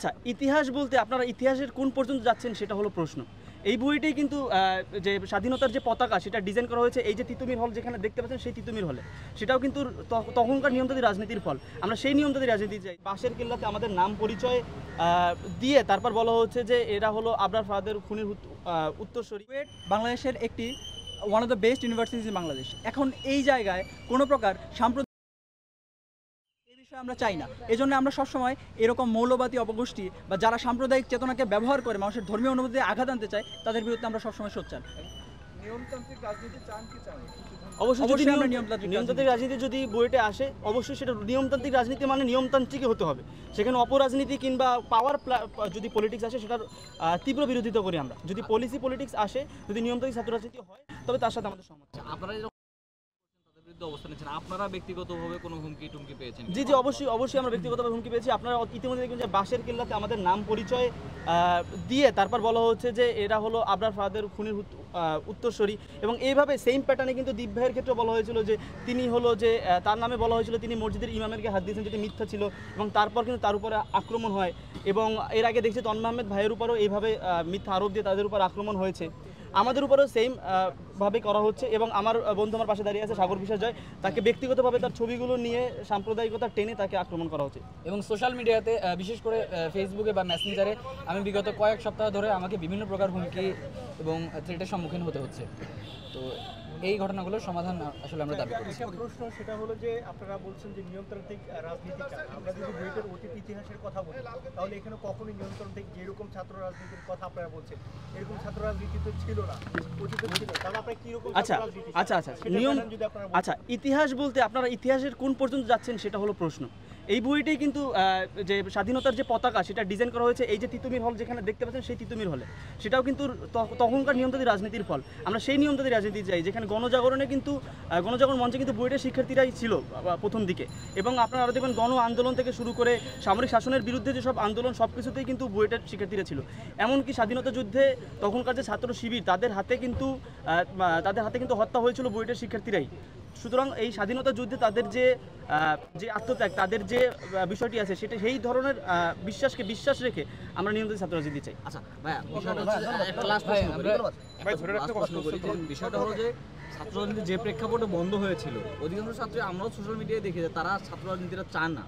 আচ্ছা, ইতিহাস বলতে আপনারা ইতিহাসের কোন পর্যন্ত যাচ্ছেন সেটা হলো প্রশ্ন। এই বইটাই কিন্তু যে স্বাধীনতার যে পতাকা সেটা ডিজাইন করা হয়েছে এই যে তিতুমির হল যেখানে দেখতে পাচ্ছেন সেই তিতুমির হলে, সেটাও কিন্তু তখনকার নিয়মতান্ত্রিক রাজনীতির ফল। আমরা সেই নিয়মতান্ত্রিক রাজনীতি চাই। বাঁশের কেল্লাতে আমাদের নাম পরিচয় দিয়ে তারপর বলা হচ্ছে যে এরা হলো আবরার ফাহাদের খুনির উত্তরসূরি। বাংলাদেশের একটি one of the best universities in Bangladesh. এখন এই জায়গায় কোনো প্রকার আমরা চাই না। এজন্য আমরা সবসময় এরকম মৌলবাদী অপগোষ্ঠী বা যারা সাম্প্রদায়িক চেতনাকে ব্যবহার করে মানুষের ধর্মীয় অনুভূতিতে আঘাত আনতে চায় তাদের বিরুদ্ধে আমরা সবসময় সোচ্চার। নিয়মতান্ত্রিক রাজনীতি চান কি চান? অবশ্যই আমরা নিয়মতান্ত্রিক রাজনীতি যদি বইটা আসে অবশ্যই সেটা নিয়মতান্ত্রিক রাজনীতি মানে নিয়মতান্ত্রিকই হতে হবে। সেখানে অপরাজনীতি কিংবা পাওয়ার যদি পলিটিক্স আসে সেটার তীব্র বিরোধিতা করি আমরা। যদি পলিটিক্স আসে, যদি নিয়মতান্ত্রিক ছাত্র রাজনীতি হয় তবে তার সাথে আমাদের সমাজ। আপনারা অবস্থান নিচ্ছেন, আপনারা ব্যক্তিগতভাবে কোনো হুমকি টুমকি পেয়েছেন? জি অবশ্যই আমরা ব্যক্তিগতভাবে হুমকি পেয়েছি। আপনারা ইতিমধ্যে দেখবেন যে বাঁশের কেল্লাতে আমাদের নাম পরিচয় দিয়ে তারপর বলা হচ্ছে যে এরা হলো আবরার ফাহাদের খুনির উত্তরসূরি, এবং এইভাবে সেম প্যাটার্নে কিন্তু দীপ ভাইয়ের ক্ষেত্রে বলা হয়েছিল যে তিনি হলো যে তার নামে বলা হয়েছিল তিনি মসজিদের ইমামেরকে হাত দিয়েছেন, যেটি মিথ্যা ছিল, এবং তারপর কিন্তু তার উপরে আক্রমণ হয়। এবং এর আগে দেখছি তন্ময় আহমেদ ভাইয়ের উপরও এইভাবে মিথ্যা আরোপ দিয়ে তাদের উপর আক্রমণ হয়েছে। আমাদের উপরেও সেম ভাবে করা হচ্ছে। এবং আমার বন্ধু আমার পাশে দাঁড়িয়ে আছে সাগর বিশ্বাস জয়, তাকে ব্যক্তিগতভাবে তার ছবিগুলো নিয়ে সাম্প্রদায়িকতা টেনে তাকে আক্রমণ করা হচ্ছে। এবং সোশ্যাল মিডিয়াতে বিশেষ করে ফেসবুকে বা মেসেঞ্জারে আমি বিগত কয়েক সপ্তাহ ধরে আমাকে বিভিন্ন প্রকার হুমকি এবং থ্রেটের সম্মুখীন হতে হচ্ছে। তো এই ঘটনাগুলোর সমাধান আসলে আমরা দাবি করছি। প্রশ্ন সেটা হলো যে আপনারা বলছেন যে নিয়মতান্ত্রিক রাজনীতি চান। আমরা যদি বইটার অতীত ইতিহাসের কথা বলি তাহলে এখানে কখনোই নিয়মতান্ত্রিক যেরকম ছাত্র রাজনীতির কথা আপনারা বলছেন এরকম ছাত্র রাজনীতি তো ছিল না, অতীতে ছিল। তাহলে আপনারা কিরকম আচ্ছা, ইতিহাস বলতে আপনারা ইতিহাসের কোন পর্যন্ত যাচ্ছেন সেটা হলো প্রশ্ন। এই বইটাই কিন্তু যে স্বাধীনতার যে পতাকা সেটা ডিজাইন করা হয়েছে এই যে তিতুমির হল যেখানে দেখতে পাচ্ছেন সেই তিতুমির হলে, সেটাও কিন্তু তখনকার নিয়মতান্ত্রিক রাজনীতির ফল। আমরা সেই নিয়মতান্ত্রিক রাজনীতি চাই যেখানে গণজাগরণে কিন্তু গণজাগরণ মঞ্চে কিন্তু বইটার শিক্ষার্থীরাই ছিল প্রথম দিকে। এবং আপনারা আরও দেখবেন গণ আন্দোলন থেকে শুরু করে সামরিক শাসনের বিরুদ্ধে যেসব আন্দোলন সব কিছুতেই কিন্তু বুয়েটের শিক্ষার্থীরা ছিল। এমনকি স্বাধীনতা যুদ্ধে তখনকার যে ছাত্র শিবির তাদের হাতে কিন্তু হত্যা হয়েছিল বুয়েটের শিক্ষার্থীরাই। সুতরাং এই স্বাধীনতা যুদ্ধে তাদের যে আত্মত্যাগ, তাদের যে বিষয়টি আছে সেটা সেই ধরনের বিশ্বাস রেখে আমরা নিয়ন্ত্রিত ছাত্র রাজনীতি চাই। আচ্ছা ভাইয়া, বিষয়টা হলো যে ছাত্র রাজনীতি যে প্রেক্ষাপটে বন্ধ হয়েছিল অধিকাংশ ছাত্রী আমরাও সোশ্যাল মিডিয়ায় দেখি যে তারা ছাত্র রাজনীতিটা চান না,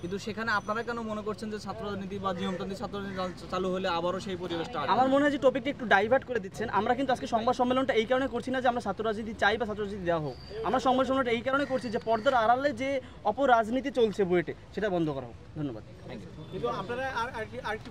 কিন্তু সেখানে আপনারা কেন মনে করছেন যে ছাত্র রাজনীতি বা নিয়মতান্ত্রিক ছাত্র রাজনীতি চালু হলে আবারও সেই পরিবেশটা? আমার মনে হয় যে টপিকটা একটু ডাইভার্ট করে দিচ্ছেন। আমরা কিন্তু আজকে সংবাদ সম্মেলনটা এই কারণে করছি না যে আমরা ছাত্র রাজনীতি চাই বা ছাত্র রাজনীতি দেওয়া হোক। আমরা সংবাদ সম্মেলনটা এই কারণে করছি যে পর্দার আড়ালে যে অপরাজনীতি চলছে বুয়েটে সেটা বন্ধ করা হোক। ধন্যবাদ। কিন্তু আপনারা আর কি